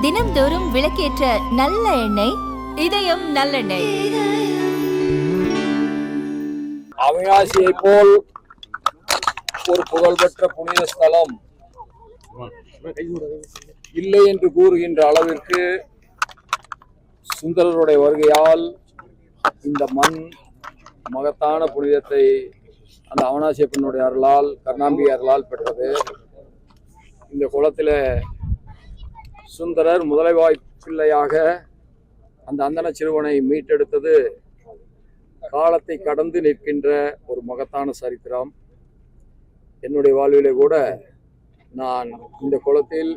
தினம்தோறும் விளக்கேற்ற நல்ல எண்ணெய் இதயம் நல்லெண்ணெய். அவிநாசியை போல் ஒரு புகழ்பெற்ற புனித ஸ்தலம் இல்லை என்று கூறுகின்ற அளவிற்கு சுந்தரருடைய வருகையால் இந்த மண் மகத்தான புனிதத்தை அந்த அவிநாசியப்பனுடைய அருளால், கருணாம்பிகை அருளால் பெற்றது. இந்த குளத்தில் சுந்தரர் முதலைவாய் பிள்ளையாக அந்த அந்தன சிறுவனை மீட்டெடுத்தது காலத்தை கடந்து நிற்கின்ற ஒரு மகத்தான சரித்திரம். என்னுடைய வாழ்விலே கூட நான் இந்த குளத்தில்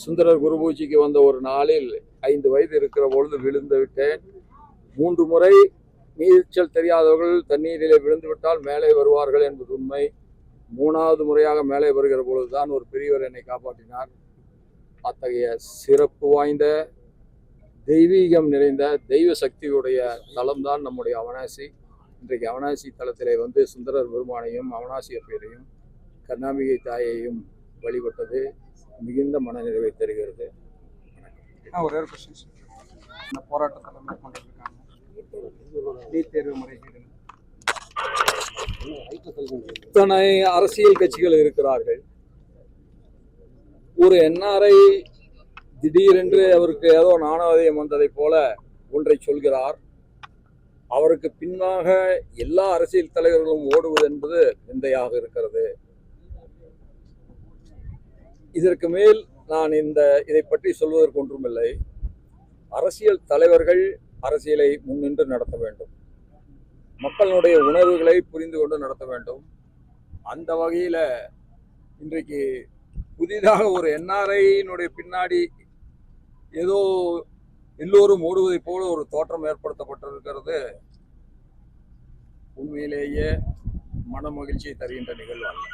சுந்தரர் குருபூஜைக்கு வந்த ஒரு நாளில் 5 வயது இருக்கிற பொழுது விழுந்து விட்டேன். 3 முறை நீச்சல் தெரியாதவர்கள் தண்ணீரிலே விழுந்து விட்டால் மேலே வருவார்கள் என்பது உண்மை. 3வது முறையாக மேலே வருகிற பொழுதுதான் ஒரு பெரியவர் என்னை காப்பாற்றினார். அத்தகைய சிறப்பு வாய்ந்த தெய்வீகம் நிறைந்த தெய்வ சக்தியுடைய தலம்தான் நம்முடைய அவிநாசி. இன்றைக்கு அவிநாசி தலத்திலே வந்து சுந்தரர் பெருமானையும் அவிநாசி அப்பையரையும் கருணாம்பிகை தாயையும் வழிபட்டது மிகுந்த மனநிறைவை தருகிறது. ஒரே ஒரு கொஸ்டின், இந்த போராட்டத்தில் மேற்கொண்டிருக்காங்க நீட் தேர்வு முறைகேடு, இத்தனை அரசியல் கட்சிகள் இருக்கிறார்கள். ஒரு NRI திடீரென்று அவருக்கு ஏதோ நாணவதயம் வந்ததை போல ஒன்றை சொல்கிறார். அவருக்கு பின்னாக எல்லா அரசியல் தலைவர்களும் ஓடுவது என்பது விந்தையாக இருக்கிறது. இதற்கு மேல் நான் இதை பற்றி சொல்வதற்கு ஒன்றுமில்லை. அரசியல் தலைவர்கள் அரசியலை முன்னின்று நடத்த வேண்டும், மக்களுடைய உணர்வுகளை புரிந்து கொண்டு நடத்த வேண்டும். அந்த வகையில இன்றைக்கு புதிதாக ஒரு NRIயினுடைய பின்னாடி ஏதோ எல்லோரும் ஓடுவதை போல ஒரு தோற்றம் ஏற்படுத்தப்பட்டிருக்கிறது. உண்மையிலேயே மன மகிழ்ச்சியை தருகின்ற நிகழ்வு அல்ல.